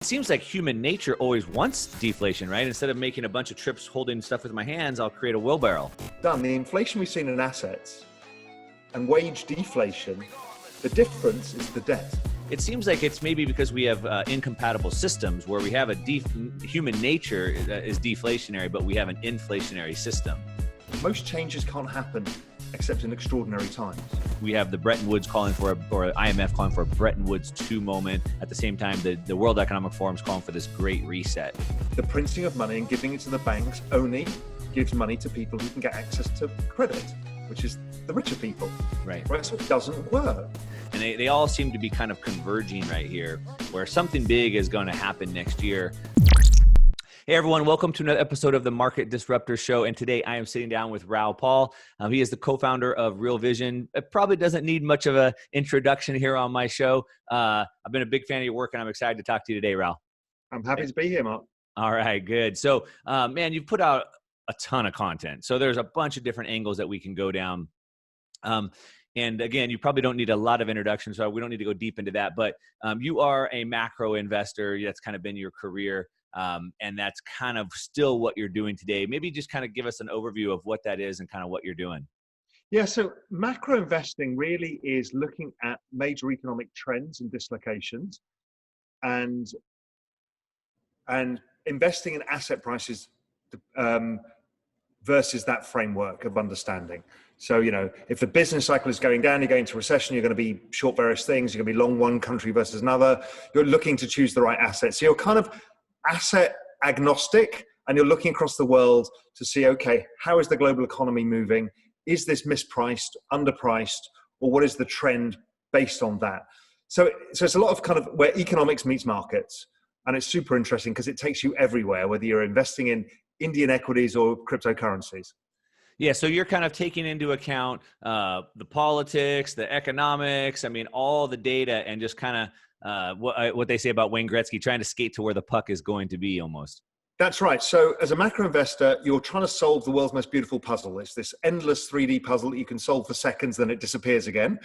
It seems like human nature always wants deflation, right? Instead of making a bunch of trips holding stuff with my hands, I'll create a wheelbarrow. Done. The inflation we've seen in assets and wage deflation, the difference is the debt. It seems like it's maybe because we have incompatible systems where we have human nature is deflationary, but we have an inflationary system. Most changes can't happen except in extraordinary times. We have the Bretton Woods calling for, or IMF calling for a Bretton Woods II moment. At the same time, the World Economic Forum is calling for this great reset. The printing of money and giving it to the banks only gives money to people who can get access to credit, which is the richer people. Right. So it doesn't work. And they all seem to be kind of converging right here, where something big is going to happen next year. Hey everyone, welcome to another episode of the Market Disruptor Show. And today I am sitting down with Raoul Pal. He is the co-founder of Real Vision. It probably doesn't need much of an introduction here on my show. I've been a big fan of your work and I'm excited to talk to you today, Raoul. I'm happy to be here, Mark. All right, good. So, man, you've put out a ton of content. So there's a bunch of different angles that we can go down. And again, you probably don't need a lot of introduction, so we don't need to go deep into that. But you are a macro investor. That's kind of been your career. And that's kind of still what you're doing today. Maybe just kind of give us an overview of what that is and kind of what you're doing. Yeah, so macro investing really is looking at major economic trends and dislocations and investing in asset prices versus that framework of understanding. So, you know, if the business cycle is going down, you're going into recession, you're going to be short various things, you're going to be long one country versus another, you're looking to choose the right assets. So you're kind of asset agnostic and you're looking across the world to see, okay, how is the global economy moving? Is this mispriced, underpriced, or what is the trend based on that? So it's a lot of kind of where economics meets markets. And it's super interesting because it takes you everywhere, whether you're investing in Indian equities or cryptocurrencies. Yeah, so you're kind of taking into account the politics, the economics, I mean, all the data and just kind of what they say about Wayne Gretzky, trying to skate to where the puck is going to be almost. That's right. So as a macro investor, you're trying to solve the world's most beautiful puzzle. It's this endless 3D puzzle that you can solve for seconds, then it disappears again.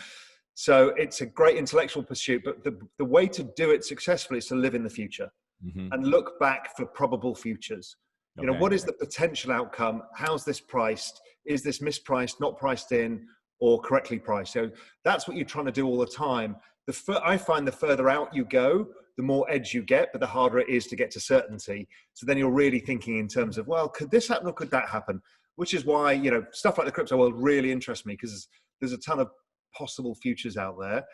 So it's a great intellectual pursuit, but the way to do it successfully is to live in the future and look back for probable futures. You know, what is the potential outcome? How's this priced? Is this mispriced, not priced in, or correctly priced? So that's what you're trying to do all the time. I find the further out you go, the more edge you get, but the harder it is to get to certainty. So then you're really thinking in terms of, well, could this happen or could that happen? Which is why, you know, stuff like the crypto world really interests me because there's a ton of possible futures out there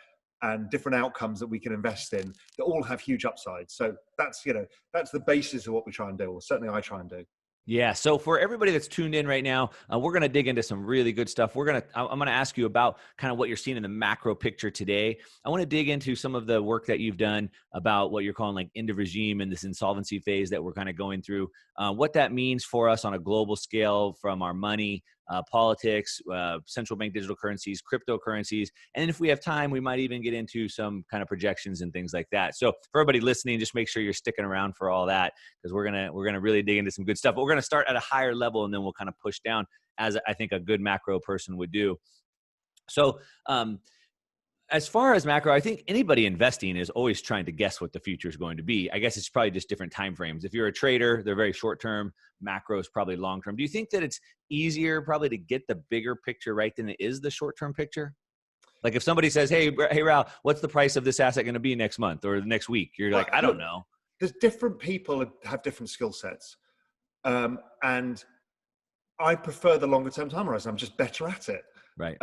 and different outcomes that we can invest in that all have huge upsides. So that's, you know, that's the basis of what we try and do, or certainly I try and do. Yeah. So for everybody that's tuned in right now, we're going to dig into some really good stuff. I'm going to ask you about kind of what you're seeing in the macro picture today. I want to dig into some of the work that you've done about what you're calling like end of regime and this insolvency phase that we're kind of going through, what that means for us on a global scale from our money, politics, central bank digital currencies, cryptocurrencies. And if we have time, we might even get into some kind of projections and things like that. So for everybody listening, just make sure you're sticking around for all that because we're going to really dig into some good stuff. But we're going to start at a higher level and then we'll kind of push down as I think a good macro person would do. So, as far as macro, I think anybody investing is always trying to guess what the future is going to be. I guess it's probably just different time frames. If you're a trader, they're very short term. Macro is probably long term. Do you think that it's easier probably to get the bigger picture right than it is the short term picture? Like if somebody says, hey, Raoul, what's the price of this asset going to be next month or next week? You're like, I don't know. There's different people have different skill sets. And I prefer the longer term time horizon. I'm just better at it. Right.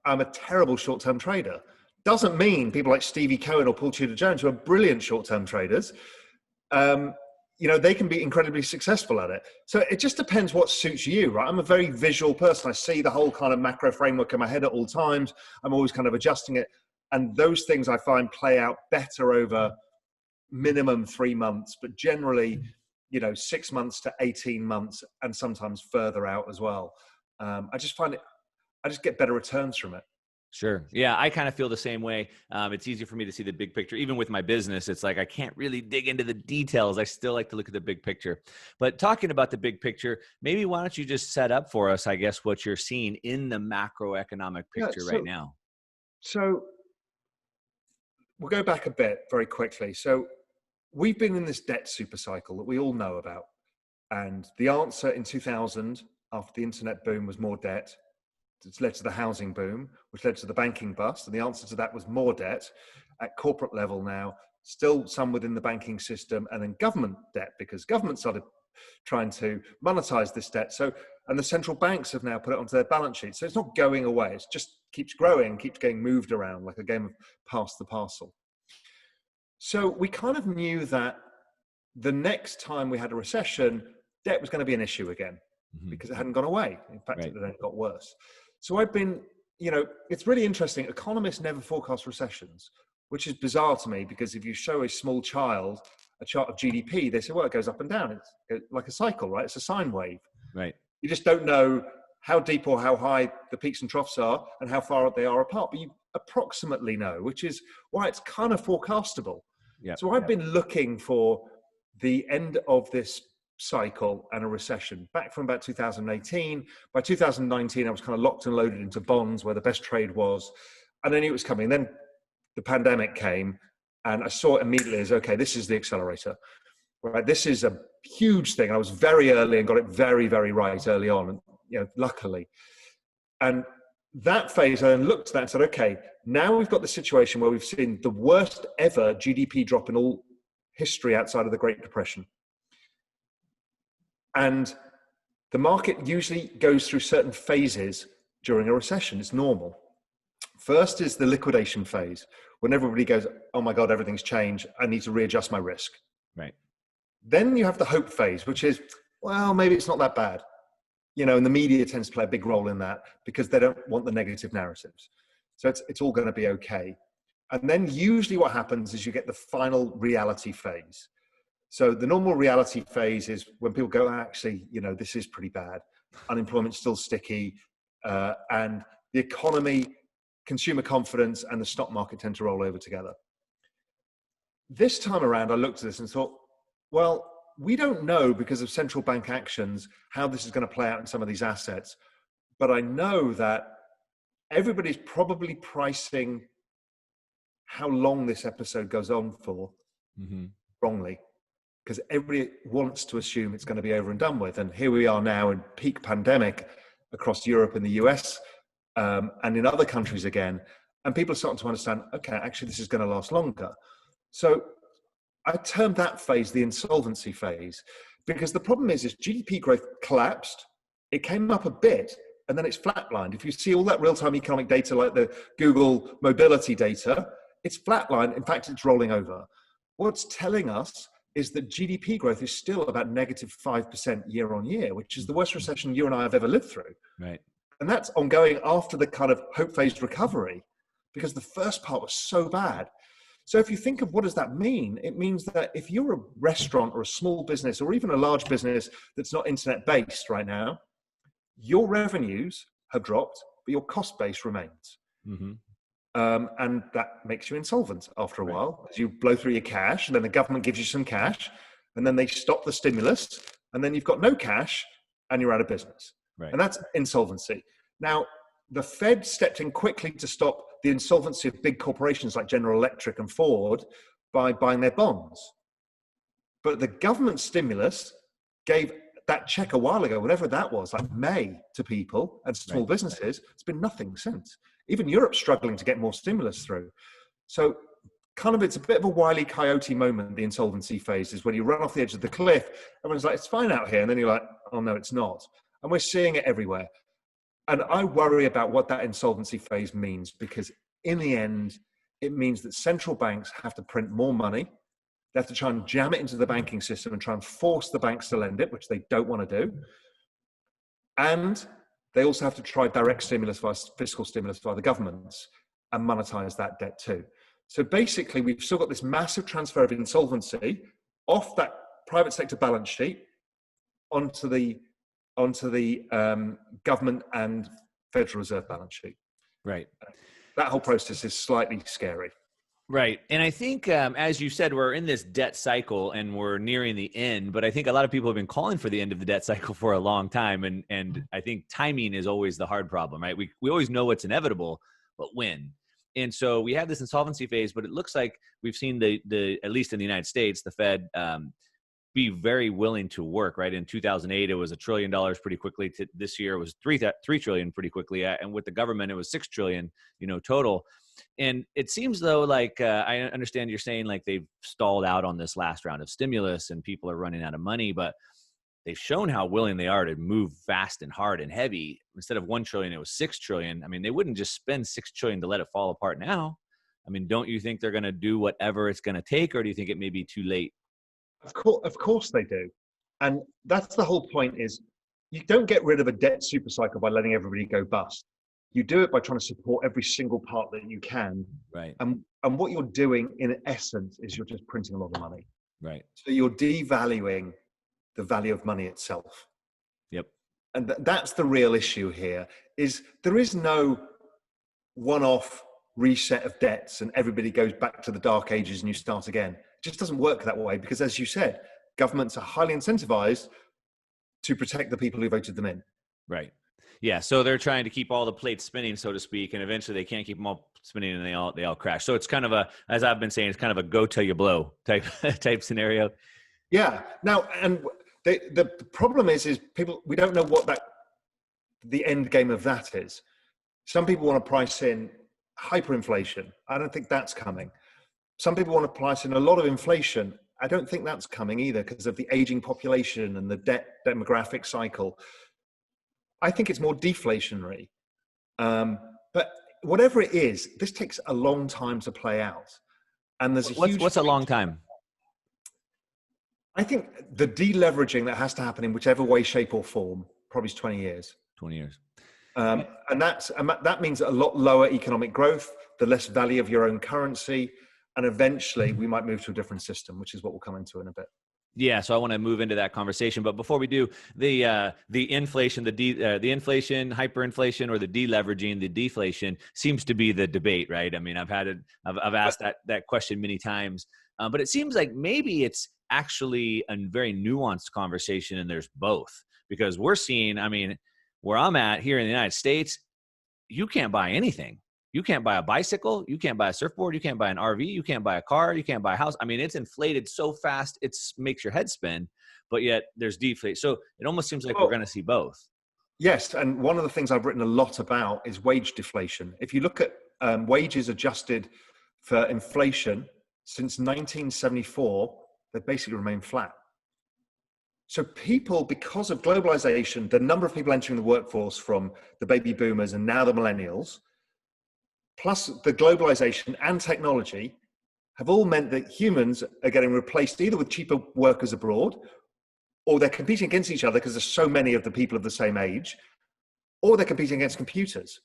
I'm a terrible short-term trader. Doesn't mean people like Stevie Cohen or Paul Tudor Jones, who are brilliant short-term traders, you know, they can be incredibly successful at it. So it just depends what suits you, right? I'm a very visual person. I see the whole kind of macro framework in my head at all times. I'm always kind of adjusting it. And those things I find play out better over minimum 3 months, but generally, you know, 6 months to 18 months and sometimes further out as well. I just find it, I just get better returns from it. Sure. Yeah, I kind of feel the same way. It's easier for me to see the big picture. Even with my business, it's like I can't really dig into the details. I still like to look at the big picture. But talking about the big picture, maybe why don't you just set up for us, I guess, what you're seeing in the macroeconomic picture right now? So we'll go back a bit very quickly. So we've been in this debt super cycle that we all know about. And the answer in 2000, after the internet boom, was more debt. It's led to the housing boom, which led to the banking bust. And the answer to that was more debt at corporate level now, still some within the banking system, and then government debt, because government started trying to monetize this debt. So, and the central banks have now put it onto their balance sheet. So it's not going away. It just keeps growing, keeps getting moved around like a game of pass the parcel. So we kind of knew that the next time we had a recession, debt was going to be an issue again, because it hadn't gone away. In fact, it had only got worse. So I've been, it's really interesting. Economists never forecast recessions, which is bizarre to me, because if you show a small child a chart of GDP, they say, well, it goes up and down. It's like a cycle, right? It's a sine wave. Right. You just don't know how deep or how high the peaks and troughs are and how far they are apart, but you approximately know, which is why it's kind of forecastable. Yep. So I've been looking for the end of this cycle and a recession back from about 2018. By 2019, I was kind of locked and loaded into bonds, where the best trade was, and I knew it was coming. Then the pandemic came, and I saw it immediately as, okay, this is the accelerator, right? This is a huge thing. I was very early and got it very, very right early on, and luckily. And that phase, I then looked at that and said, okay, now we've got the situation where we've seen the worst ever GDP drop in all history outside of the Great Depression. And the market usually goes through certain phases during a recession. It's normal. First is the liquidation phase, when everybody goes, oh my God, everything's changed. I need to readjust my risk. Right. Then you have the hope phase, which is, well, maybe it's not that bad. And the media tends to play a big role in that, because they don't want the negative narratives. So it's all going to be okay. And then usually what happens is you get the final reality phase. So the normal reality phase is when people go, actually, this is pretty bad. Unemployment's still sticky, and the economy, consumer confidence, and the stock market tend to roll over together. This time around, I looked at this and thought, well, we don't know, because of central bank actions, how this is going to play out in some of these assets. But I know that everybody's probably pricing how long this episode goes on for wrongly, because everybody wants to assume it's going to be over and done with. And here we are now in peak pandemic across Europe and the US, and in other countries again. And people are starting to understand, okay, actually, this is going to last longer. So I termed that phase the insolvency phase, because the problem is GDP growth collapsed. It came up a bit, and then it's flatlined. If you see all that real-time economic data, like the Google mobility data, it's flatlined. In fact, it's rolling over. What's telling us is that GDP growth is still about negative 5% year on year, which is the worst recession you and I have ever lived through. Right. And that's ongoing after the kind of hope-phased recovery, because the first part was so bad. So if you think of what does that mean, it means that if you're a restaurant or a small business or even a large business that's not internet-based right now, your revenues have dropped, but your cost base remains. And that makes you insolvent after a while, as you blow through your cash, and then the government gives you some cash, and then they stop the stimulus, and then you've got no cash, and you're out of business. Right. And that's insolvency. Now, the Fed stepped in quickly to stop the insolvency of big corporations like General Electric and Ford by buying their bonds. But the government stimulus gave that check a while ago, whatever that was, like May, to people and small businesses. It's been nothing since. Even Europe's struggling to get more stimulus through. So kind of, it's a bit of a Wile E. Coyote moment, the insolvency phase, is when you run off the edge of the cliff. Everyone's like, it's fine out here. And then you're like, oh no, it's not. And we're seeing it everywhere. And I worry about what that insolvency phase means, because in the end, it means that central banks have to print more money. They have to try and jam it into the banking system and try and force the banks to lend it, which they don't want to do. And they also have to try direct stimulus, fiscal stimulus via the governments, and monetize that debt too. So basically, we've still got this massive transfer of insolvency off that private sector balance sheet onto the government and Federal Reserve balance sheet. Right. That whole process is slightly scary. Right. And I think, as you said, we're in this debt cycle and we're nearing the end, but I think a lot of people have been calling for the end of the debt cycle for a long time. And I think timing is always the hard problem, right? We always know what's inevitable, but when? And so we have this insolvency phase, but it looks like we've seen the at least in the United States, the Fed be very willing to work, right? In 2008, it was $1 trillion pretty quickly. This year, it was three trillion pretty quickly. And with the government, it was 6 trillion, total. And it seems though, like I understand you're saying like they've stalled out on this last round of stimulus and people are running out of money, but they've shown how willing they are to move fast and hard and heavy. Instead of 1 trillion, it was 6 trillion. I mean, they wouldn't just spend 6 trillion to let it fall apart now. I mean, don't you think they're going to do whatever it's going to take, or do you think it may be too late? Of course they do. And that's the whole point, is you don't get rid of a debt super cycle by letting everybody go bust. You do it by trying to support every single part that you can. Right. And what you're doing in essence is you're just printing a lot of money. Right. So you're devaluing the value of money itself. Yep. And that's the real issue here, is there is no one-off reset of debts and everybody goes back to the dark ages and you start again. It just doesn't work that way, because as you said, governments are highly incentivized to protect the people who voted them in. Right. Yeah. So they're trying to keep all the plates spinning, so to speak, and eventually they can't keep them all spinning and they all crash. So it's kind of as I've been saying, it's kind of a go till you blow type scenario. Yeah. Now, and the problem is people, we don't know what the end game of that is. Some people want to price in hyperinflation. I don't think that's coming. Some people want to price in a lot of inflation. I don't think that's coming either, because of the aging population and the demographic cycle. I think it's more deflationary. But whatever it is, this takes a long time to play out. And there's what's a long time? I think the deleveraging that has to happen in whichever way, shape or form, probably is 20 years. 20 years. And that means a lot lower economic growth, the less value of your own currency, and eventually we might move to a different system, which is what we'll come into in a bit. Yeah, so I want to move into that conversation, but before we do, the inflation, the inflation, hyperinflation, or the deleveraging, the deflation seems to be the debate, right? I mean, I've asked that question many times, but it seems like maybe it's actually a very nuanced conversation, and there's both, because we're seeing, I mean, where I'm at here in the United States, you can't buy anything. You can't buy a bicycle. You can't buy a surfboard. You can't buy an RV. You can't buy a car. You can't buy a house. I mean, it's inflated so fast, it makes your head spin, but yet there's deflation. So it almost seems like we're going to see both. Yes. And one of the things I've written a lot about is wage deflation. If you look at wages adjusted for inflation since 1974, they've basically remained flat. So people, because of globalization, the number of people entering the workforce from the baby boomers and now the millennials, plus the globalization and technology, have all meant that humans are getting replaced either with cheaper workers abroad, or they're competing against each other because there's so many of the people of the same age, or they're competing against computers.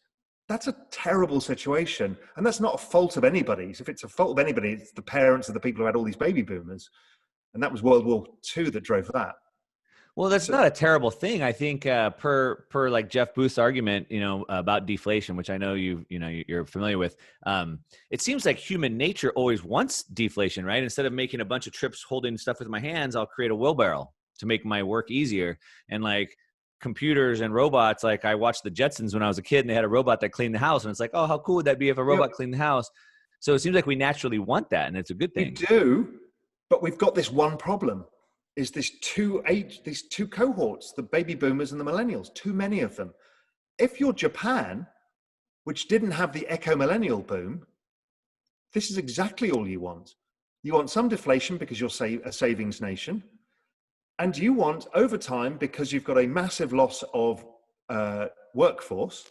That's a terrible situation. And that's not a fault of anybody's. If it's a fault of anybody, it's the parents of the people who had all these baby boomers. And that was World War II that drove that. Well, that's not a terrible thing. I think per like Jeff Booth's argument, about deflation, which I know you're familiar with. It seems like human nature always wants deflation, right? Instead of making a bunch of trips holding stuff with my hands, I'll create a wheelbarrow to make my work easier. And like computers and robots, like I watched the Jetsons when I was a kid, and they had a robot that cleaned the house, and it's like, oh, how cool would that be if a robot cleaned the house? So it seems like we naturally want that, and it's a good thing. We do, but we've got this one problem. Is these two cohorts, the baby boomers and the millennials, too many of them. If you're Japan, which didn't have the eco-millennial boom, this is exactly all you want. You want some deflation because you're a savings nation, and you want overtime because you've got a massive loss of workforce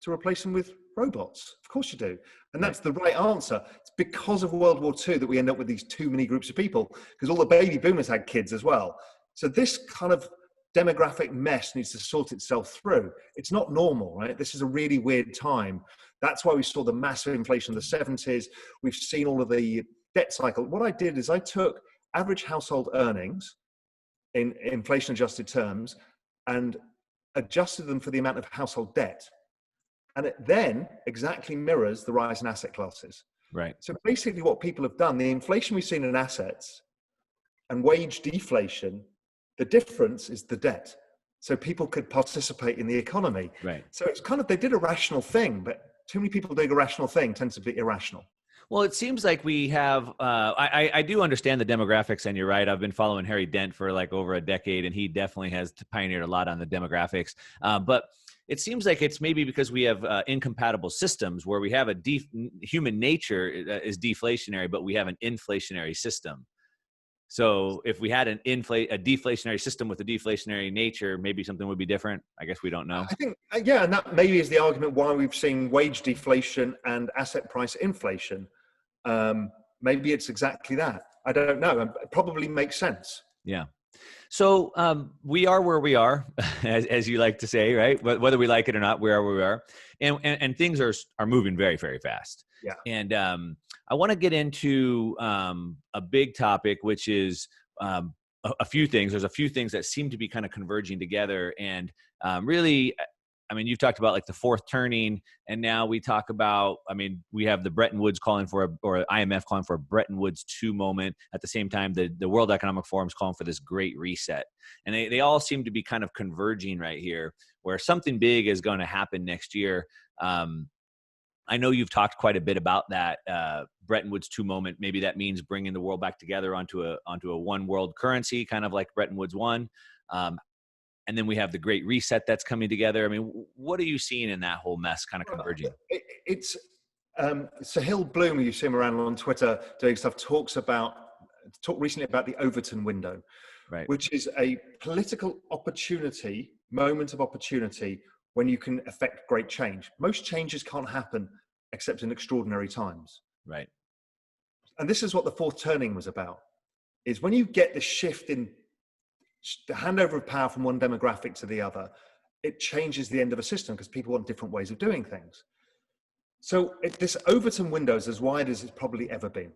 to replace them with robots. Of course you do. And that's the right answer. It's because of World War II that we end up with these too many groups of people, because all the baby boomers had kids as well. So this kind of demographic mess needs to sort itself through. It's not normal, right? This is a really weird time. That's why we saw the massive inflation in the 70s. We've seen all of the debt cycle. What I did is I took average household earnings in inflation adjusted terms and adjusted them for the amount of household debt. And it then exactly mirrors the rise in asset classes. Right. So basically what people have done, the inflation we've seen in assets and wage deflation, the difference is the debt. So people could participate in the economy. Right. So it's kind of, they did a rational thing, but too many people doing a rational thing tends to be irrational. Well, it seems like we have, I do understand the demographics, and you're right. I've been following Harry Dent for like over a decade, and he definitely has pioneered a lot on the demographics. But it seems like it's maybe because we have incompatible systems where we have human nature is deflationary, but we have an inflationary system. So if we had a deflationary system with a deflationary nature, maybe something would be different. I guess we don't know. I think, yeah, and that maybe is the argument why we've seen wage deflation and asset price inflation. Maybe it's exactly that. I don't know. It probably makes sense. Yeah. So we are where we are, as you like to say, right? Whether we like it or not, we are where we are, and things are moving very, very fast. Yeah. And I want to get into a big topic, which is a few things. There's a few things that seem to be kind of converging together, and really, I mean, you've talked about like the fourth turning, and now we talk about, I mean, we have the Bretton Woods calling for, or IMF calling for a Bretton Woods II moment. At the same time, the World Economic Forum is calling for this great reset. And they all seem to be kind of converging right here, where something big is going to happen next year. I know you've talked quite a bit about that Bretton Woods II moment. Maybe that means bringing the world back together onto a one world currency, kind of like Bretton Woods I. And then we have the Great Reset that's coming together. I mean, what are you seeing in that whole mess kind of converging? It's Sahil Bloom, who you see him around on Twitter doing stuff, talked recently about the Overton window, right, which is a political moment of opportunity when you can affect great change. Most changes can't happen except in extraordinary times. Right. And this is what the fourth turning was about, is when you get the shift in the handover of power from one demographic to the other, it changes the end of a system because people want different ways of doing things. So this Overton window is as wide as it's probably ever been,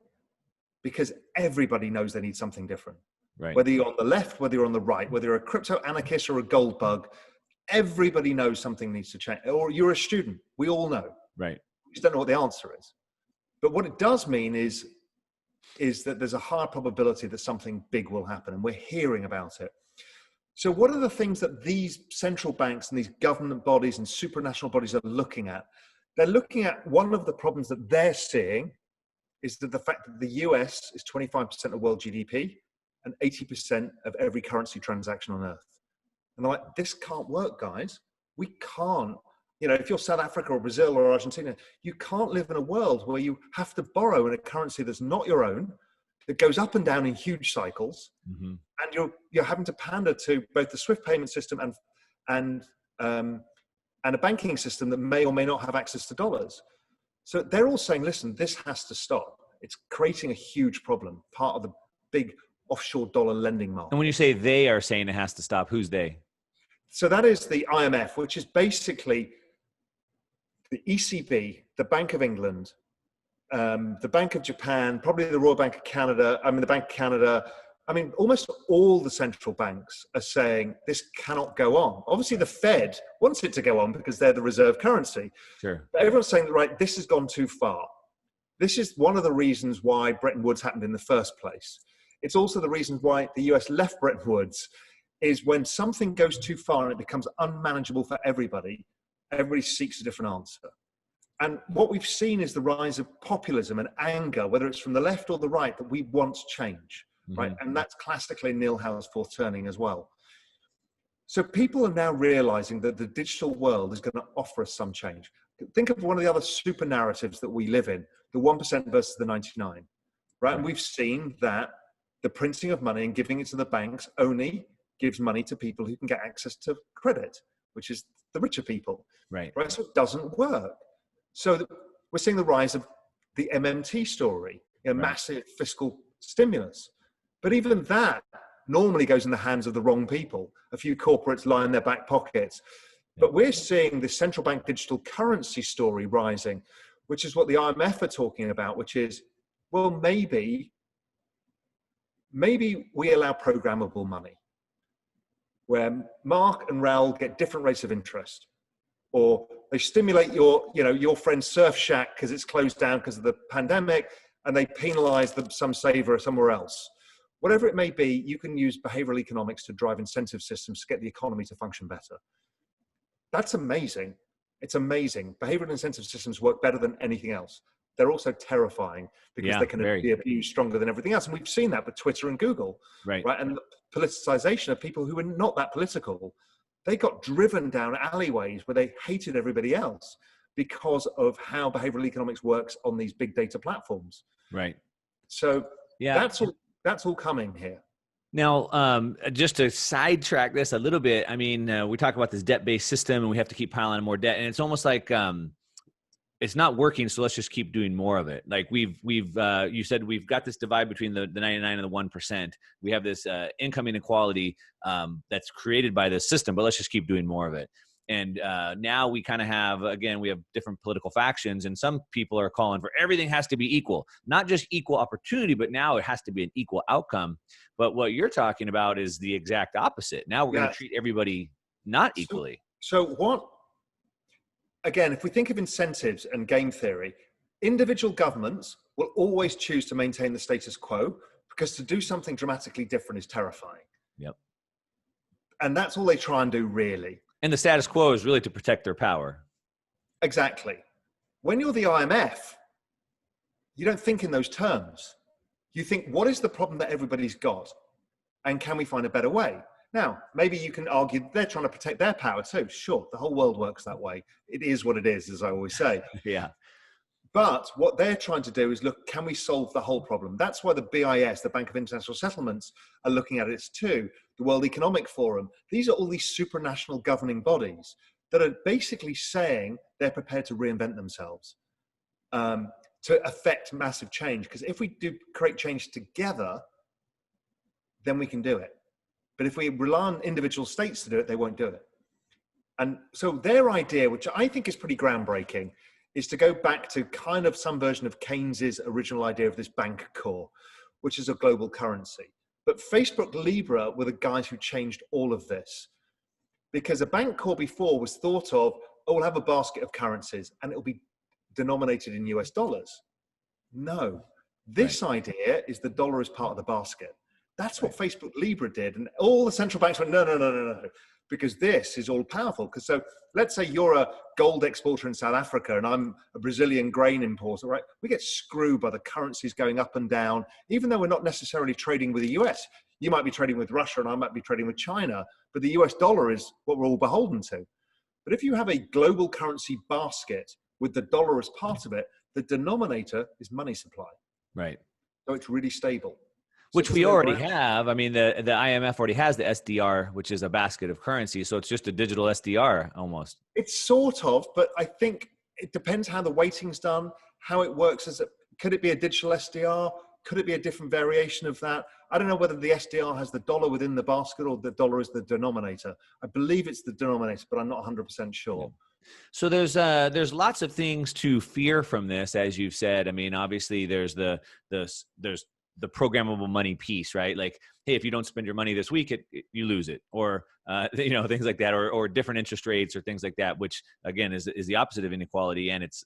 because everybody knows they need something different. Right. Whether you're on the left, whether you're on the right, whether you're a crypto anarchist or a gold bug, everybody knows something needs to change. Or you're a student, we all know. Right. We just don't know what the answer is. But what it does mean is that there's a high probability that something big will happen, and we're hearing about it. So what are the things that these central banks and these government bodies and supranational bodies are looking at? They're looking at, one of the problems that they're seeing is that the fact that the US is 25% of world GDP and 80% of every currency transaction on earth. And they're like, this can't work, guys. We can't. You know, if you're South Africa or Brazil or Argentina, you can't live in a world where you have to borrow in a currency that's not your own, that goes up and down in huge cycles, and you're having to pander to both the SWIFT payment system and a banking system that may or may not have access to dollars. So they're all saying, listen, this has to stop. It's creating a huge problem, part of the big offshore dollar lending market. And when you say they are saying it has to stop, who's they? So that is the IMF, which is basically the ECB, the Bank of England, the Bank of Japan, probably the Royal Bank of Canada, the Bank of Canada. Almost all the central banks are saying this cannot go on. Obviously, the Fed wants it to go on because they're the reserve currency. Sure. But everyone's saying, right, this has gone too far. This is one of the reasons why Bretton Woods happened in the first place. It's also the reason why the US left Bretton Woods, is when something goes too far and it becomes unmanageable for everybody seeks a different answer. And what we've seen is the rise of populism and anger, whether it's from the left or the right, that we want change, right? And that's classically Neil Howe's fourth turning as well. So people are now realizing that the digital world is going to offer us some change. Think of one of the other super narratives that we live in, the 1% versus the 99, right? And we've seen that the printing of money and giving it to the banks only gives money to people who can get access to credit, which is the richer people, right? So it doesn't work. So we're seeing the rise of the MMT story, massive fiscal stimulus. But even that normally goes in the hands of the wrong people. A few corporates lie in their back pockets. But we're seeing the central bank digital currency story rising, which is what the IMF are talking about, which is, well, maybe we allow programmable money, where Mark and Raoul get different rates of interest, or they stimulate your friend's surf shack because it's closed down because of the pandemic, and they penalize some saver somewhere else. Whatever it may be, you can use behavioral economics to drive incentive systems to get the economy to function better. That's amazing. It's amazing. Behavioral incentive systems work better than anything else. They're also terrifying because Yeah, they can very. be abused stronger than everything else. And we've seen that with Twitter and Google, Right. right? And the politicization of people who were not that political. They got driven down alleyways where they hated everybody else because of how behavioral economics works on these big data platforms. Right. So Yeah. that's all coming here. Now, just to sidetrack this a little bit, I mean, we talk about this debt-based system, and we have to keep piling on more debt, and it's almost like it's not working, so let's just keep doing more of it. Like you said, we've got this divide between the 99 and the 1%. We have this income inequality that's created by this system, but let's just keep doing more of it. And now we kind of have, again, we have different political factions, and some people are calling for everything has to be equal, not just equal opportunity, but now it has to be an equal outcome. But what you're talking about is the exact opposite. Now we're going to treat everybody not equally. So what, again, if we think of incentives and game theory, individual governments will always choose to maintain the status quo because to do something dramatically different is terrifying. Yep. And that's all they try and do, really. And the status quo is really to protect their power. Exactly. When you're the IMF, you don't think in those terms. You think, what is the problem that everybody's got? And can we find a better way? Now, maybe you can argue they're trying to protect their power too. Sure, the whole world works that way. It is what it is, as I always say. Yeah. But what they're trying to do is look, can we solve the whole problem? That's why the BIS, the Bank of International Settlements, are looking at it too. The World Economic Forum. These are all these supranational governing bodies that are basically saying they're prepared to reinvent themselves to affect massive change. Because if we do create change together, then we can do it. But if we rely on individual states to do it, they won't do it. And so their idea, which I think is pretty groundbreaking, is to go back to kind of some version of Keynes's original idea of this bank core, which is a global currency. But Facebook Libra were the guys who changed all of this. Because a bank core before was thought of, oh, we'll have a basket of currencies and it'll be denominated in US dollars. No, this idea is the dollar is part of the basket. That's what Facebook Libra did. And all the central banks went, no, because this is all powerful. Because so let's say you're a gold exporter in South Africa and I'm a Brazilian grain importer, right? We get screwed by the currencies going up and down, even though we're not necessarily trading with the US. You might be trading with Russia and I might be trading with China, but the US dollar is what we're all beholden to. But if you have a global currency basket with the dollar as part of it, the denominator is money supply. Right. So it's really stable. Which we already have. I mean, the IMF already has the SDR, which is a basket of currency. So it's just a digital SDR almost. It's sort of, but I think it depends how the weighting's done, how it works. Could it be a digital SDR? Could it be a different variation of that? I don't know whether the SDR has the dollar within the basket or the dollar is the denominator. I believe it's the denominator, but I'm not 100% sure. Yeah. So there's lots of things to fear from this, as you've said. I mean, obviously there's the programmable money piece, right? Like, hey, if you don't spend your money this week, you lose it, or things like that, or different interest rates or things like that, which again is the opposite of inequality, and it's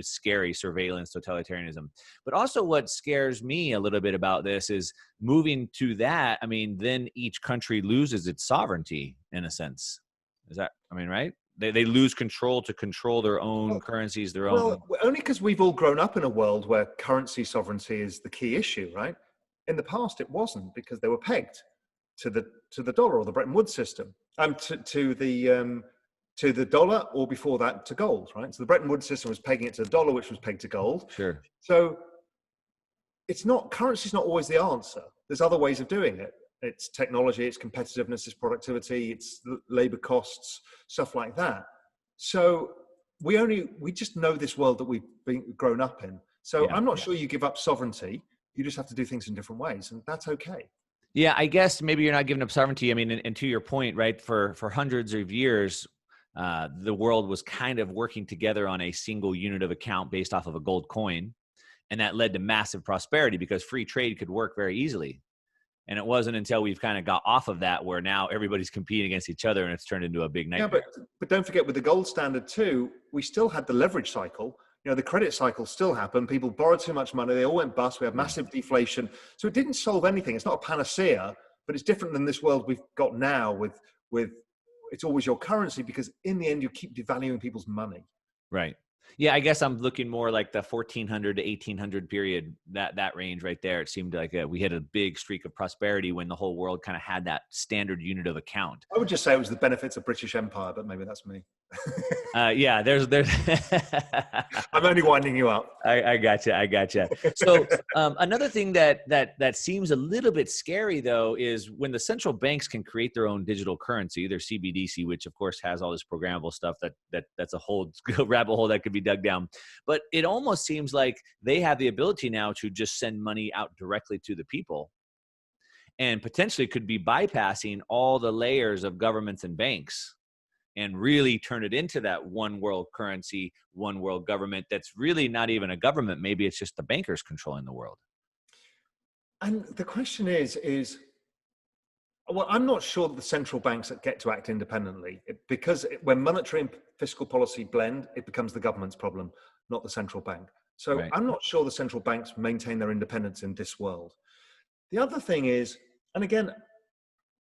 scary surveillance, totalitarianism. But also, what scares me a little bit about this is moving to that. I mean, then each country loses its sovereignty in a sense. Is that? I mean, right? They lose control to control their own currencies, their own. Well, only because we've all grown up in a world where currency sovereignty is the key issue, right? In the past, it wasn't because they were pegged to the dollar or the Bretton Woods system, to the dollar, or before that to gold, right? So the Bretton Woods system was pegging it to the dollar, which was pegged to gold. Sure. So currency's not always the answer. There's other ways of doing it. It's technology, it's competitiveness, it's productivity, it's labor costs, stuff like that. So we just know this world that we've grown up in. So I'm not sure you give up sovereignty. You just have to do things in different ways, and that's okay. Yeah, I guess maybe you're not giving up sovereignty. I mean, and to your point, right, for hundreds of years, the world was kind of working together on a single unit of account based off of a gold coin. And that led to massive prosperity because free trade could work very easily. And it wasn't until we've kind of got off of that where now everybody's competing against each other and it's turned into a big nightmare. Yeah, but don't forget, with the gold standard too, we still had the leverage cycle. You know, the credit cycle still happened. People borrowed too much money. They all went bust. We had massive deflation. So it didn't solve anything. It's not a panacea, but it's different than this world we've got now with it's always your currency, because in the end you keep devaluing people's money. Right. Yeah, I guess I'm looking more like the 1400 to 1800 period, that range right there. It seemed like we hit a big streak of prosperity when the whole world kind of had that standard unit of account. I would just say it was the benefits of British Empire, but maybe that's me. Yeah, there's I'm only winding you up. I gotcha. So another thing that seems a little bit scary, though, is when the central banks can create their own digital currency, their CBDC, which of course has all this programmable stuff that's a whole rabbit hole that could be dug down. But it almost seems like they have the ability now to just send money out directly to the people, and potentially could be bypassing all the layers of governments and banks, and really turn it into that one world currency, one world government that's really not even a government. Maybe it's just the bankers controlling the world. And the question is, well, I'm not sure that the central banks get to act independently, because when monetary and fiscal policy blend, it becomes the government's problem, not the central bank. So Right. I'm not sure the central banks maintain their independence in this world. The other thing is, and again,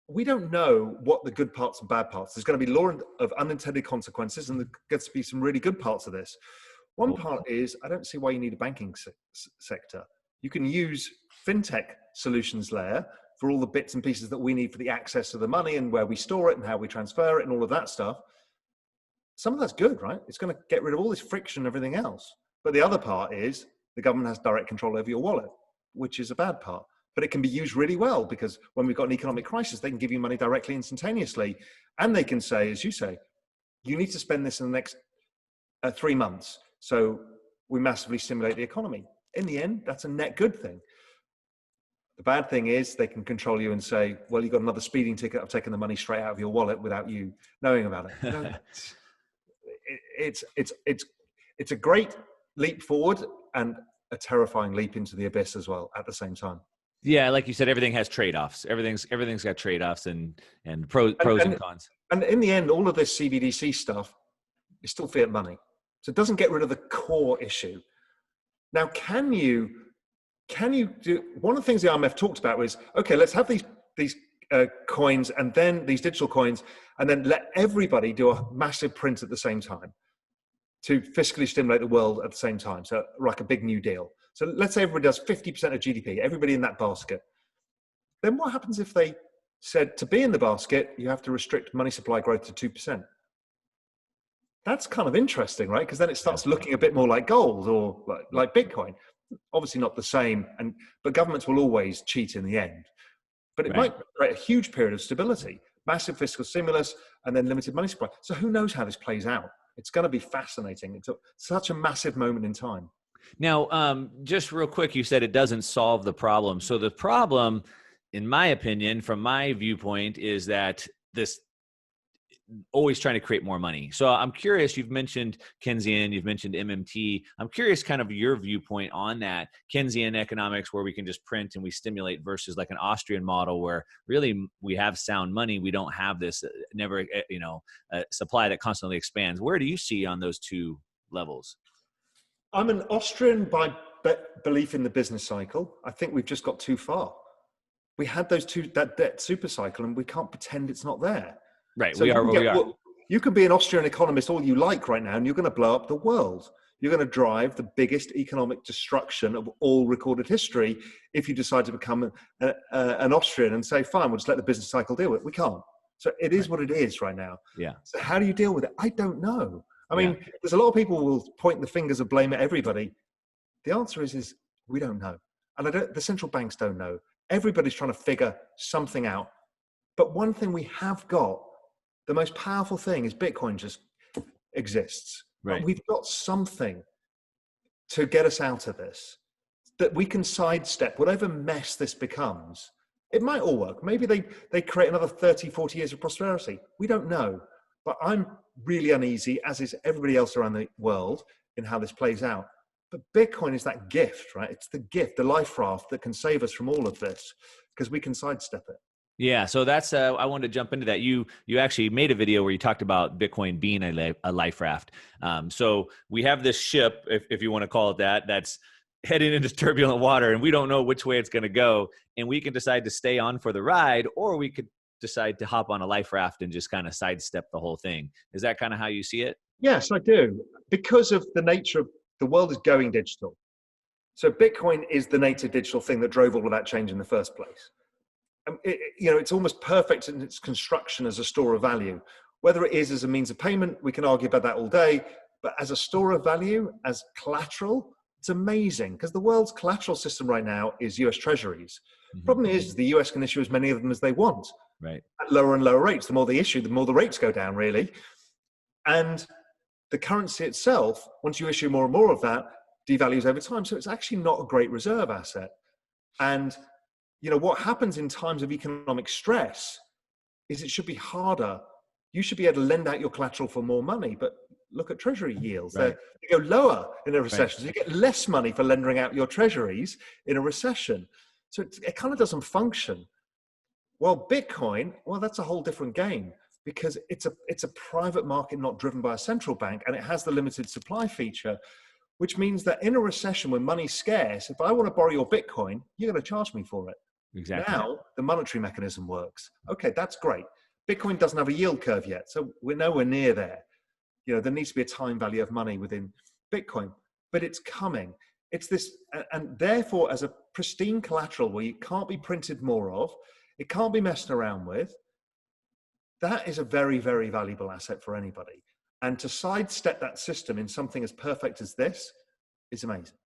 we don't know what the good parts and bad parts. There's going to be law of unintended consequences, and there gets to be some really good parts of this. One part is, I don't see why you need a banking sector. You can use fintech solutions layer for all the bits and pieces that we need for the access to the money and where we store it and how we transfer it and all of that stuff. Some of that's good, right? It's going to get rid of all this friction and everything else. But the other part is the government has direct control over your wallet, which is a bad part. But it can be used really well, because when we've got an economic crisis, they can give you money directly, instantaneously. And they can say, as you say, you need to spend this in the next 3 months. So we massively stimulate the economy. In the end, that's a net good thing. The bad thing is they can control you and say, well, you've got another speeding ticket. I've taken the money straight out of your wallet without you knowing about it. No, it's a great leap forward and a terrifying leap into the abyss as well at the same time. Yeah, like you said, everything has trade-offs. Everything's got trade-offs and pros and cons. And in the end, all of this CBDC stuff is still fiat money. So it doesn't get rid of the core issue. Now, can you do, one of the things the IMF talked about was, okay, let's have these coins, and then these digital coins, and then let everybody do a massive print at the same time to fiscally stimulate the world at the same time. So like a big New Deal. So let's say everybody does 50% of GDP, everybody in that basket. Then what happens if they said, to be in the basket, you have to restrict money supply growth to 2%? That's kind of interesting, right? Because then it starts looking a bit more like gold or like Bitcoin. Obviously not the same, but governments will always cheat in the end. But it might create a huge period of stability, massive fiscal stimulus, and then limited money supply. So who knows how this plays out? It's going to be fascinating. It's such a massive moment in time. Now, just real quick, you said it doesn't solve the problem. So the problem, in my opinion, from my viewpoint, is that this always trying to create more money. So I'm curious, you've mentioned Keynesian, you've mentioned MMT. I'm curious kind of your viewpoint on that Keynesian economics, where we can just print and we stimulate, versus like an Austrian model where really we have sound money. We don't have this supply that constantly expands. Where do you see on those two levels? I'm an Austrian by belief in the business cycle. I think we've just got too far. We had that debt super cycle, and we can't pretend it's not there. Right. So we are. You can be an Austrian economist all you like right now, and you're going to blow up the world. You're going to drive the biggest economic destruction of all recorded history if you decide to become an Austrian and say, fine, we'll just let the business cycle deal with it. We can't. So it is what it is right now. Yeah. So how do you deal with it? I don't know. I mean, there's a lot of people who will point the fingers of blame at everybody. The answer is we don't know. And the central banks don't know. Everybody's trying to figure something out. But one thing we have got, the most powerful thing, is Bitcoin just exists. Right. And we've got something to get us out of this, that we can sidestep whatever mess this becomes. It might all work. Maybe they create another 30, 40 years of prosperity. We don't know. But I'm really uneasy, as is everybody else around the world, in how this plays out. But Bitcoin is that gift, right? It's the gift, the life raft that can save us from all of this, because we can sidestep it. Yeah, so that's I wanted to jump into that. You actually made a video where you talked about Bitcoin being a life raft. So we have this ship, if you want to call it that, that's heading into turbulent water, and we don't know which way it's going to go. And we can decide to stay on for the ride, or we could decide to hop on a life raft and just kind of sidestep the whole thing. Is that kind of how you see it? Yes, I do. Because of the nature of the world is going digital. So Bitcoin is the native digital thing that drove all of that change in the first place. It's almost perfect in its construction as a store of value. Whether it is as a means of payment, we can argue about that all day. But as a store of value, as collateral, it's amazing, because the world's collateral system right now is US Treasuries. Mm-hmm. Problem is the US can issue as many of them as they want, right, at lower and lower rates. The more they issue, the more the rates go down, really. And the currency itself, once you issue more and more of that, devalues over time. So it's actually not a great reserve asset. And what happens in times of economic stress is it should be harder. You should be able to lend out your collateral for more money, but look at treasury yields. Right. They go lower in a recession. Right. So you get less money for lending out your treasuries in a recession. So it kind of doesn't function. Well, Bitcoin, that's a whole different game, because it's a private market not driven by a central bank, and it has the limited supply feature, which means that in a recession when money's scarce, if I want to borrow your Bitcoin, you're going to charge me for it. Exactly. Now the monetary mechanism works. Okay, that's great. Bitcoin doesn't have a yield curve yet, so we're nowhere near there. There needs to be a time value of money within Bitcoin, but it's coming. It's this, and therefore, as a pristine collateral where you can't be printed more of, it can't be messed around with, that is a very, very valuable asset for anybody. And to sidestep that system in something as perfect as this is amazing.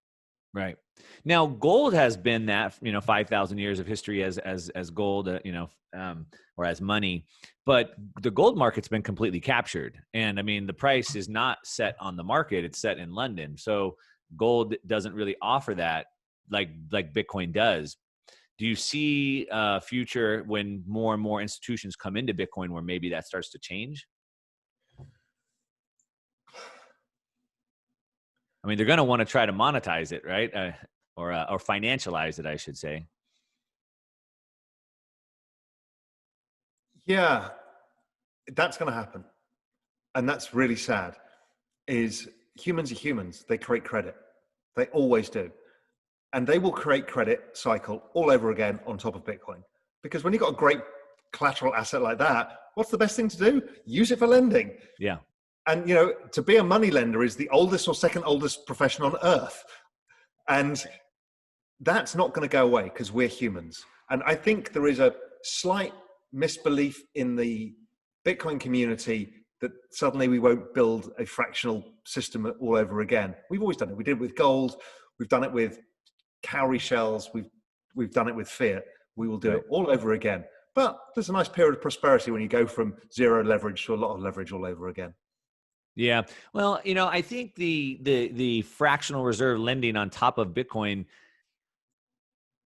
Right. Now, gold has been that, 5,000 years of history as gold, or as money, but the gold market's been completely captured. And I mean, the price is not set on the market, it's set in London. So gold doesn't really offer that like Bitcoin does. Do you see a future when more and more institutions come into Bitcoin where maybe that starts to change? I mean, they're going to want to try to monetize it, right? Or financialize it, I should say. Yeah, that's going to happen. And that's really sad, is humans are humans. They create credit. They always do. And they will create credit cycle all over again on top of Bitcoin. Because when you've got a great collateral asset like that, what's the best thing to do? Use it for lending. Yeah. And, to be a money lender is the oldest or second oldest profession on earth. And that's not going to go away because we're humans. And I think there is a slight misbelief in the Bitcoin community that suddenly we won't build a fractional system all over again. We've always done it. We did it with gold. We've done it with cowrie shells. We've done it with fiat. We will do it all over again. But there's a nice period of prosperity when you go from zero leverage to a lot of leverage all over again. Yeah. Well, I think the fractional reserve lending on top of Bitcoin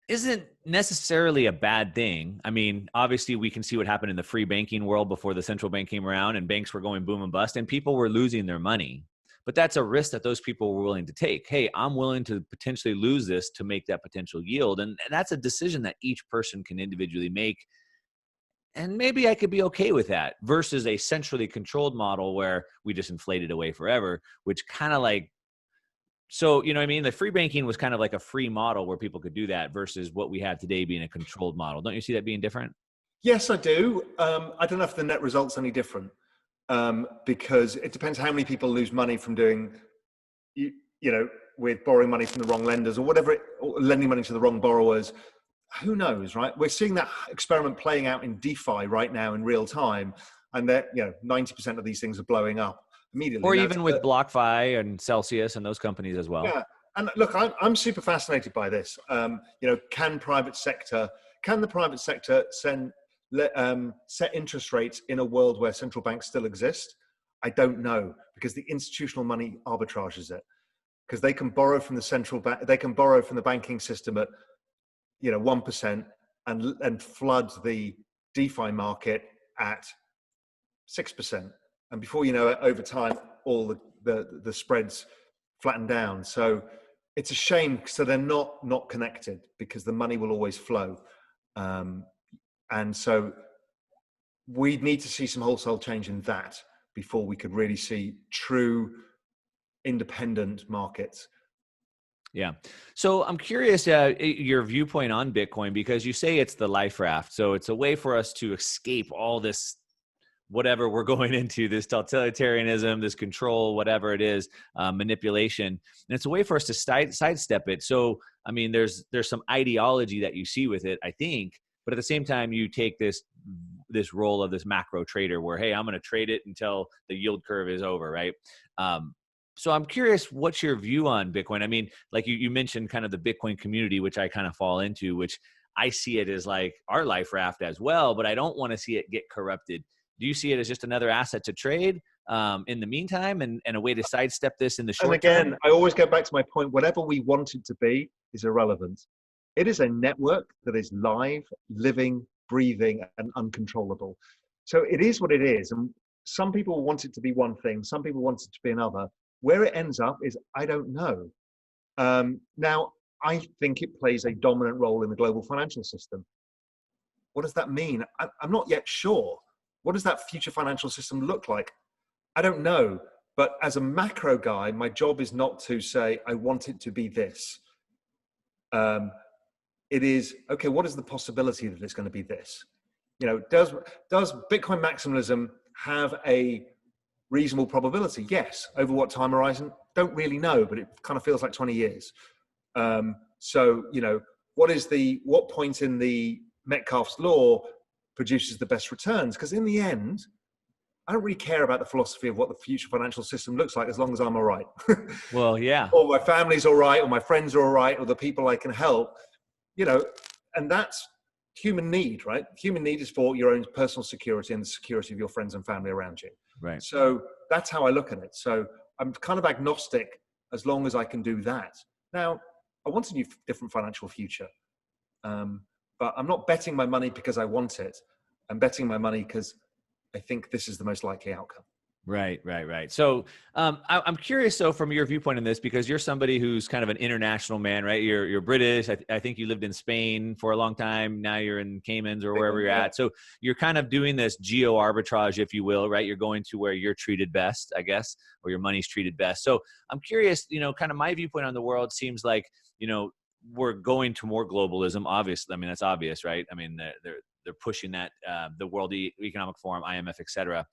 isn't necessarily a bad thing. I mean, obviously we can see what happened in the free banking world before the central bank came around and banks were going boom and bust and people were losing their money. But that's a risk that those people were willing to take. Hey, I'm willing to potentially lose this to make that potential yield. And that's a decision that each person can individually make. And maybe I could be okay with that versus a centrally controlled model where we just inflate it away forever, which kind of like, so, you know what I mean? The free banking was kind of like a free model where people could do that versus what we have today being a controlled model. Don't you see that being different? Yes, I do. I don't know if the net result's any different, because it depends how many people lose money from doing, with borrowing money from the wrong lenders or whatever, or lending money to the wrong borrowers. Who knows, right? We're seeing that experiment playing out in DeFi right now in real time, and that 90% of these things are blowing up immediately. Or even with BlockFi and Celsius and those companies as well. Yeah, and look, I'm super fascinated by this. Can the private sector set interest rates in a world where central banks still exist? I don't know, because the institutional money arbitrages it, because they can borrow from the central bank, they can borrow from the banking system at 1% and flood the DeFi market at 6%, and before you know it, over time, all the spreads flatten down. So it's a shame. So they're not connected, because the money will always flow, and so we need to see some wholesale change in that before we could really see true independent markets. Yeah. So I'm curious your viewpoint on Bitcoin, because you say it's the life raft. So it's a way for us to escape all this, whatever we're going into, this totalitarianism, this control, whatever it is, manipulation. And it's a way for us to sidestep it. So, I mean, there's some ideology that you see with it, I think, but at the same time, you take this role of this macro trader where, hey, I'm going to trade it until the yield curve is over, right? So I'm curious, what's your view on Bitcoin? I mean, like you mentioned kind of the Bitcoin community, which I kind of fall into, which I see it as like our life raft as well, but I don't want to see it get corrupted. Do you see it as just another asset to trade in the meantime, and a way to sidestep this in the And short term? again, I always go back to my point, whatever we want it to be is irrelevant. It is a network that is live, living, breathing, and uncontrollable. So it is what it is. And some people want it to be one thing, some people want it to be another. Where it ends up is, I don't know. Now, I think it plays a dominant role in the global financial system. What does that mean? I'm not yet sure. What does that future financial system look like? I don't know. But as a macro guy, my job is not to say, I want it to be this. It is, okay, what is the possibility that it's going to be this? You know, does Bitcoin maximalism have a reasonable probability? Yes. Over what time horizon? Don't really know, but it kind of feels like 20 years. So, you know, what point in the Metcalfe's law produces the best returns? Because in the end, I don't really care about the philosophy of what the future financial system looks like, as long as I'm all right. Well, yeah. Or my family's all right, or my friends are all right, or the people I can help, you know, and that's human need, right? Human need is for your own personal security and the security of your friends and family around you. Right. So that's how I look at it. So I'm kind of agnostic as long as I can do that. Now, I want a new, different financial future, but I'm not betting my money because I want it. I'm betting my money because I think this is the most likely outcome. Right. So I'm curious, so from your viewpoint in this, because you're somebody who's kind of an international man, right? You're British. I think you lived in Spain for a long time. Now you're in Caymans or wherever you're at. So you're kind of doing this geo arbitrage, if you will, right? You're going to where you're treated best, I guess, or your money's treated best. So I'm curious, you know, kind of my viewpoint on the world seems like, you know, we're going to more globalism. Obviously, I mean, that's obvious, right? I mean, they're pushing that, the World Economic Forum, IMF, et cetera.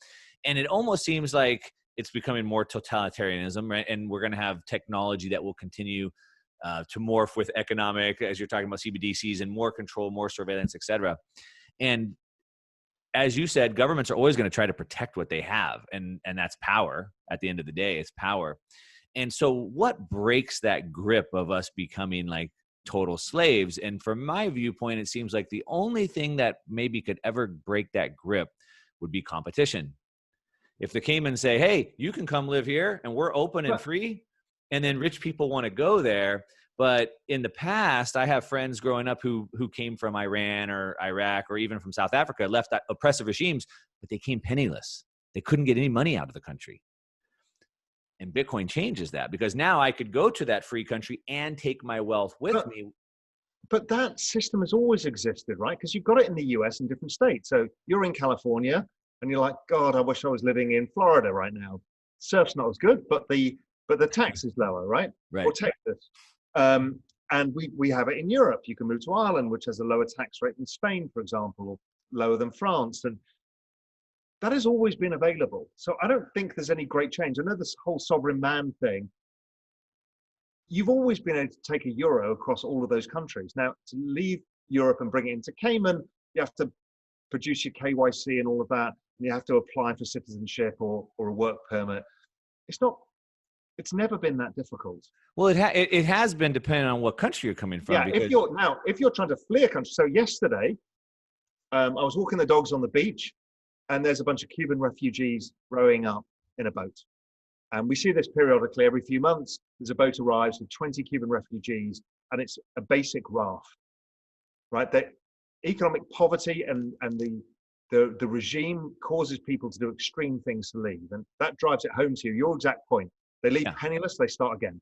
And it almost seems like it's becoming more totalitarianism, right? And we're going to have technology that will continue to morph with economic, as you're talking about CBDCs, and more control, more surveillance, et cetera. And as you said, governments are always going to try to protect what they have. And that's power. At the end of the day, it's power. And so what breaks that grip of us becoming like total slaves? And from my viewpoint, it seems like the only thing that maybe could ever break that grip would be competition. If the Caymans say, hey, you can come live here and we're open and free, and then rich people want to go there. But in the past, I have friends growing up who came from Iran or Iraq or even from South Africa, left oppressive regimes, but they came penniless. They couldn't get any money out of the country. And Bitcoin changes that, because now I could go to that free country and take my wealth with me. But that system has always existed, right? Because you've got it in the US in different states. So you're in California, and you're like, God, I wish I was living in Florida right now. Surf's not as good, but the tax is lower, right? Right. Or Texas. And we have it in Europe. You can move to Ireland, which has a lower tax rate than Spain, for example, or lower than France. And that has always been available. So I don't think there's any great change. I know this whole sovereign man thing. You've always been able to take a euro across all of those countries. Now, to leave Europe and bring it into Cayman, you have to produce your KYC and all of that. And you have to apply for citizenship or a work permit. It's never been that difficult. Well, it has been, depending on what country you're coming from. Yeah, because if you're trying to flee a country. So yesterday, I was walking the dogs on the beach, and there's a bunch of Cuban refugees rowing up in a boat. And we see this periodically every few months. There's a boat arrives with 20 Cuban refugees, and it's a basic raft, right? The economic poverty and the regime causes people to do extreme things to leave. And that drives it home to you, your exact point. They leave penniless, they start again.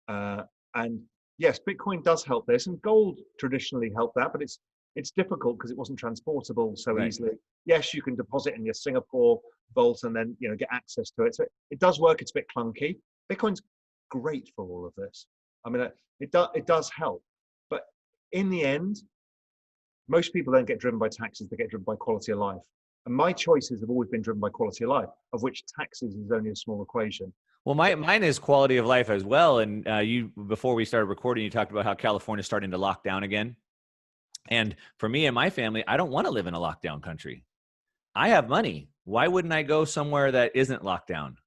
And yes, Bitcoin does help this, and gold traditionally helped that, but it's difficult because it wasn't transportable so easily. Yes, you can deposit in your Singapore vault and then get access to it. So it does work. It's a bit clunky. Bitcoin's great for all of this. I mean, it does help. But in the end, most people don't get driven by taxes, they get driven by quality of life. And my choices have always been driven by quality of life, of which taxes is only a small equation. Well, mine is quality of life as well. And you, before we started recording, you talked about how California is starting to lock down again. And for me and my family, I don't want to live in a lockdown country. I have money. Why wouldn't I go somewhere that isn't locked down?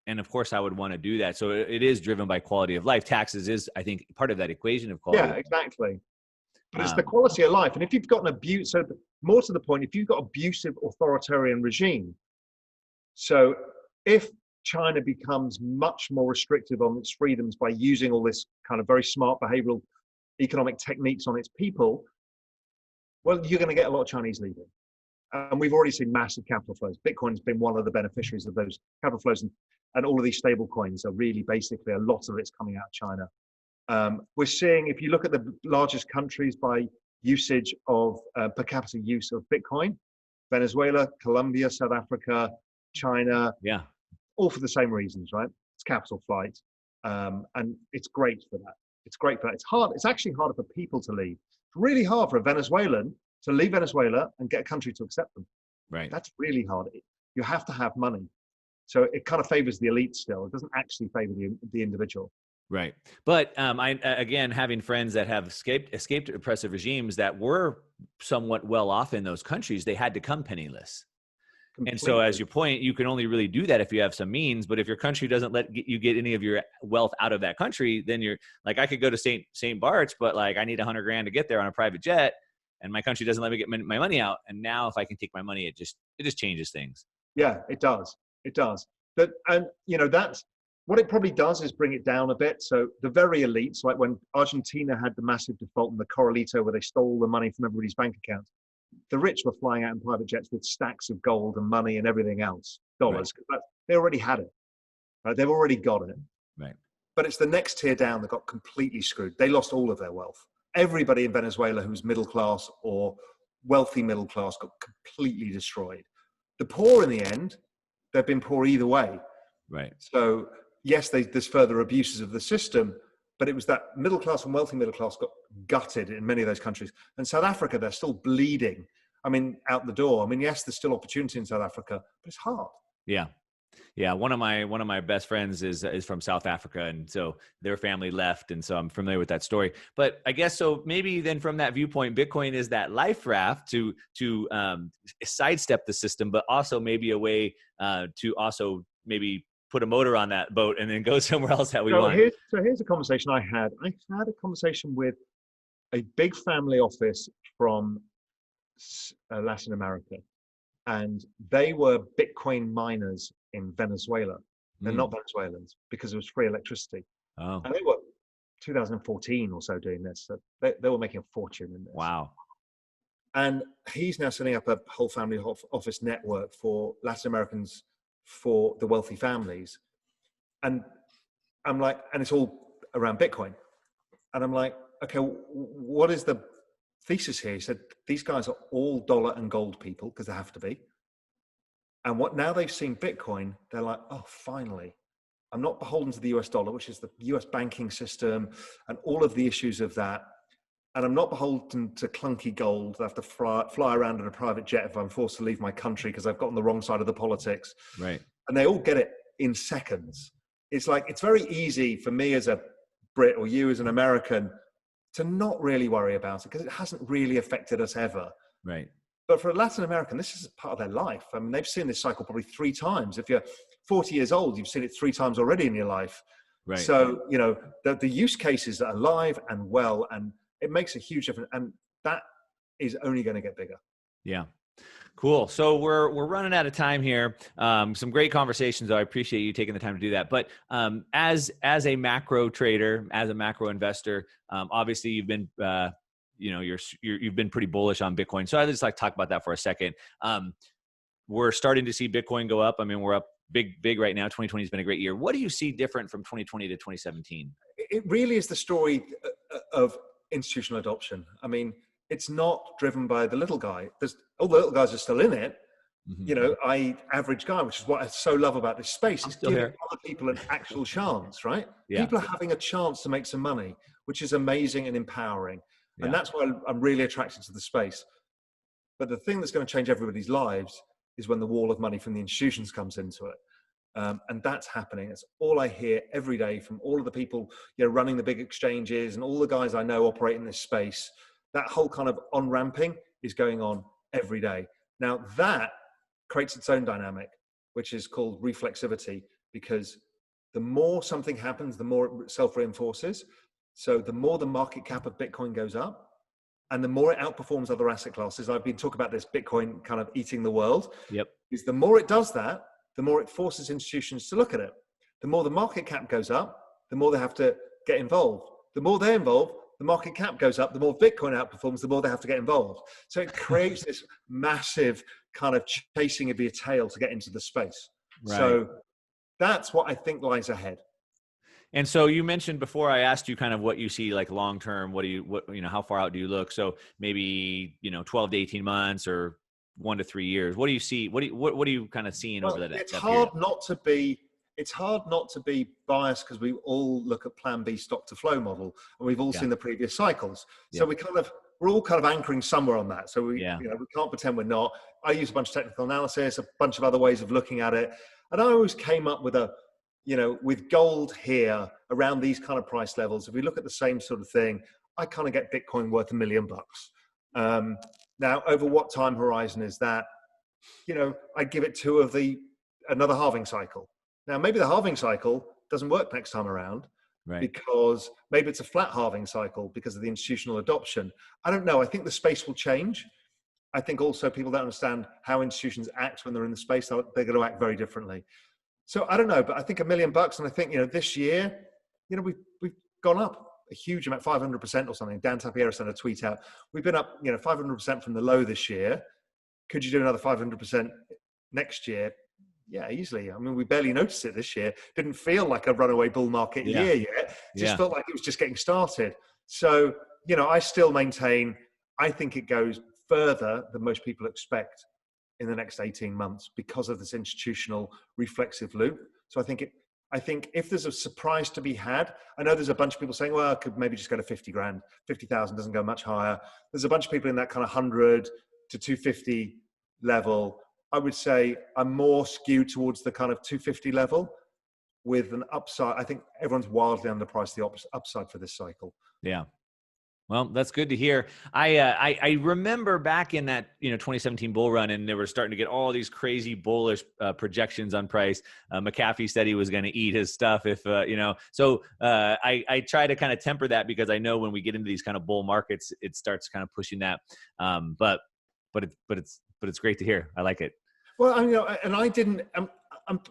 And of course, I would want to do that. So it is driven by quality of life. Taxes is, I think, part of that equation of quality. Yeah, exactly. But it's the quality of life. And if you've got an abuse, so more to the point, if you've got abusive authoritarian regime, so if China becomes much more restrictive on its freedoms by using all this kind of very smart behavioral economic techniques on its people, well, you're going to get a lot of Chinese leaving. And we've already seen massive capital flows. Bitcoin's been one of the beneficiaries of those capital flows. And all of these stable coins are really basically a lot of it's coming out of China. We're seeing, if you look at the largest countries by usage of per capita use of Bitcoin, Venezuela, Colombia, South Africa, China, yeah, all for the same reasons, right? It's capital flight. And it's great for that. It's great for that. It's hard. It's actually harder for people to leave. It's really hard for a Venezuelan to leave Venezuela and get a country to accept them. Right. That's really hard. You have to have money. So it kind of favors the elite still. It doesn't actually favor the individual. Right. But again, having friends that have escaped oppressive regimes that were somewhat well off in those countries, they had to come penniless. Completely. And so as you point, you can only really do that if you have some means. But if your country doesn't let you get any of your wealth out of that country, then you're like, I could go to St. Bart's, but like I need $100,000 to get there on a private jet, and my country doesn't let me get my money out. And now if I can take my money, it just changes things. Yeah, it does. It does. But, and you know, that's what it probably does is bring it down a bit. So the very elites, like when Argentina had the massive default in the Corralito where they stole the money from everybody's bank accounts, the rich were flying out in private jets with stacks of gold and money and everything else, dollars. Right. They already had it. Right? They've already got it. Right. But it's the next tier down that got completely screwed. They lost all of their wealth. Everybody in Venezuela who's middle class or wealthy middle class got completely destroyed. The poor in the end, they've been poor either way. Right. So yes, there's further abuses of the system, but it was that middle class and wealthy middle class got gutted in many of those countries. And South Africa, they're still bleeding. I mean, out the door. I mean, yes, there's still opportunity in South Africa, but it's hard. Yeah. Yeah. One of my best friends is from South Africa. And so their family left. And so I'm familiar with that story, but I guess, so maybe then from that viewpoint, Bitcoin is that life raft to sidestep the system, but also maybe a way to also maybe put a motor on that boat and then go somewhere else that we want. Here's a conversation I had. I had a conversation with a big family office from Latin America, and they were Bitcoin miners in Venezuela. They're not Venezuelans because it was free electricity. Oh. And they were 2014 or so doing this. So they were making a fortune in this. Wow. And he's now setting up a whole family office network for Latin Americans, for the wealthy families. And I'm like, and it's all around Bitcoin. And I'm like, okay, what is the thesis here? He said, these guys are all dollar and gold people because they have to be. And what now they've seen Bitcoin, they're like, oh, finally, I'm not beholden to the US dollar, which is the US banking system and all of the issues of that. And I'm not beholden to clunky gold. I have to fly around in a private jet if I'm forced to leave my country because I've got on the wrong side of the politics. Right. And they all get it in seconds. It's like, it's very easy for me as a Brit or you as an American to not really worry about it because it hasn't really affected us ever. Right. But for a Latin American, this is part of their life. I mean, they've seen this cycle probably 3 times. If you're 40 years old, you've seen it 3 times already in your life. Right. So, you know, the use cases are alive and well, and it makes a huge difference. And that is only going to get bigger. Yeah. Cool. So we're running out of time here. Some great conversations, though. I appreciate you taking the time to do that. But as a macro trader, as a macro investor, obviously you've been you've been pretty bullish on Bitcoin. So I'd just like to talk about that for a second. We're starting to see Bitcoin go up. I mean, we're up big right now. 2020 has been a great year. What do you see different from 2020 to 2017? It really is the story of institutional adoption. I mean, it's not driven by the little guy. All the little guys are still in it, Mhm. you know, average guy, which is what I so love about this space, I'm is still giving here. other people an actual chance, right? Yeah. People are having a chance to make some money, which is amazing and empowering. And Yeah. that's why I'm really attracted to the space. But the thing that's going to change everybody's lives is when the wall of money from the institutions comes into it. And that's happening. It's all I hear every day from all of the people, you know, running the big exchanges and all the guys I know operate in this space. That whole kind of on-ramping is going on every day. Now that creates its own dynamic, which is called reflexivity, because the more something happens, the more it self-reinforces. So the more the market cap of Bitcoin goes up, and the more it outperforms other asset classes, I've been talking about this Bitcoin kind of eating the world, Yep. is the more it does that, the more it forces institutions to look at it. The more the market cap goes up, the more they have to get involved. The more they're involved, the market cap goes up, the more Bitcoin outperforms, the more they have to get involved. So it creates this massive kind of chasing of your tail to get into the space. Right. So that's what I think lies ahead. And so you mentioned before, I asked you kind of what you see like long term. What, how far out do you look? So maybe, 12 to 18 months or 1 to 3 years. What do you see? What are you kind of seeing over Well, that period? it's hard not to be biased because we all look at Plan B stock to flow model, and we've all Yeah. seen the previous cycles. So Yep. we're all kind of anchoring somewhere on that. So we Yeah. we can't pretend we're not. I use a bunch of technical analysis, a bunch of other ways of looking at it, and I always came up with with gold here around these kind of price levels. If we look at the same sort of thing, I kind of get Bitcoin worth $1 million. Now, over what time horizon is that? I give it another halving cycle. Now, maybe the halving cycle doesn't work next time around Right. because maybe it's a flat halving cycle because of the institutional adoption. I don't know. I think the space will change. I think also people don't understand how institutions act when they're in the space. They're going to act very differently. So I don't know, but I think $1 million, and I think, this year, we've gone up a huge amount, 500% or something. Dan Tapiera sent a tweet out. We've been up, 500% from the low this year. Could you do another 500% next year? Yeah, easily. I mean, we barely noticed it this year. Didn't feel like a runaway bull market Yeah. year yet. Just Yeah. felt like it was just getting started. So, I still maintain, I think it goes further than most people expect in the next 18 months because of this institutional reflexive loop. So I think if there's a surprise to be had, I know there's a bunch of people saying, well, I could maybe just go to 50 grand, 50,000 doesn't go much higher. There's a bunch of people in that kind of 100 to 250 level. I would say I'm more skewed towards the kind of 250 level with an upside. I think everyone's wildly underpriced the upside for this cycle. Yeah. Well, that's good to hear. I remember back in that 2017 bull run, and they were starting to get all these crazy bullish projections on price. McAfee said he was going to eat his stuff if So I try to kind of temper that because I know when we get into these kind of bull markets, it starts kind of pushing that. But it's great to hear. I like it. Well, and I didn't.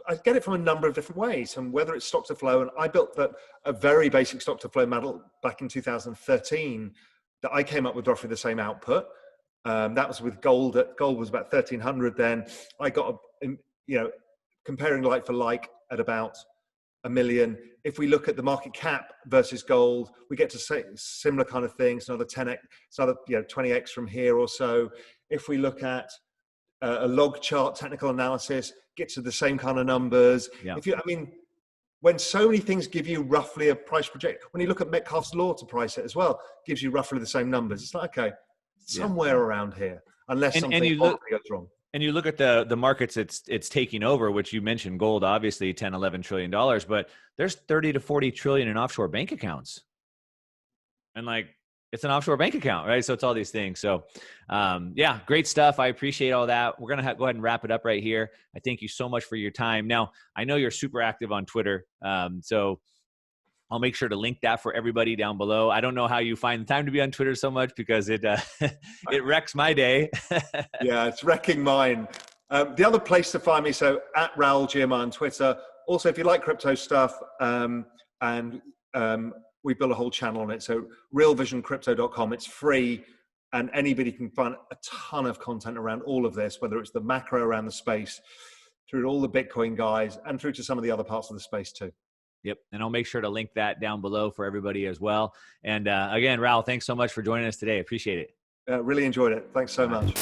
I get it from a number of different ways, and whether it's stock to flow, and I built a very basic stock to flow model back in 2013 that I came up with roughly the same output. That was with gold. Gold was about 1,300 then. I got comparing like for like at about $1 million. If we look at the market cap versus gold, we get to say similar kind of things. Another 10x, it's another 20x from here or so. If we look at a log chart technical analysis, gets to the same kind of numbers. Yeah. When so many things give you roughly a price project, when you look at Metcalfe's law to price it as well, gives you roughly the same numbers. It's like, okay, somewhere around here, unless something goes wrong. And you look at the markets it's taking over, which you mentioned gold, obviously 10, 11 trillion dollars, but there's 30 to 40 trillion in offshore bank accounts. And it's an offshore bank account, right? So it's all these things. So yeah, great stuff. I appreciate all that. We're going to go ahead and wrap it up right here. I thank you so much for your time. Now, I know you're super active on Twitter. So I'll make sure to link that for everybody down below. I don't know how you find the time to be on Twitter so much because it wrecks my day. Yeah, it's wrecking mine. The other place to find me, so at Raoul GMI on Twitter. Also, if you like crypto stuff, we built a whole channel on it. So realvisioncrypto.com, it's free, and anybody can find a ton of content around all of this, whether it's the macro around the space, through to all the Bitcoin guys, and through to some of the other parts of the space too. Yep. And I'll make sure to link that down below for everybody as well. And again, Raoul, thanks so much for joining us today. Appreciate it. Really enjoyed it. Thanks so much.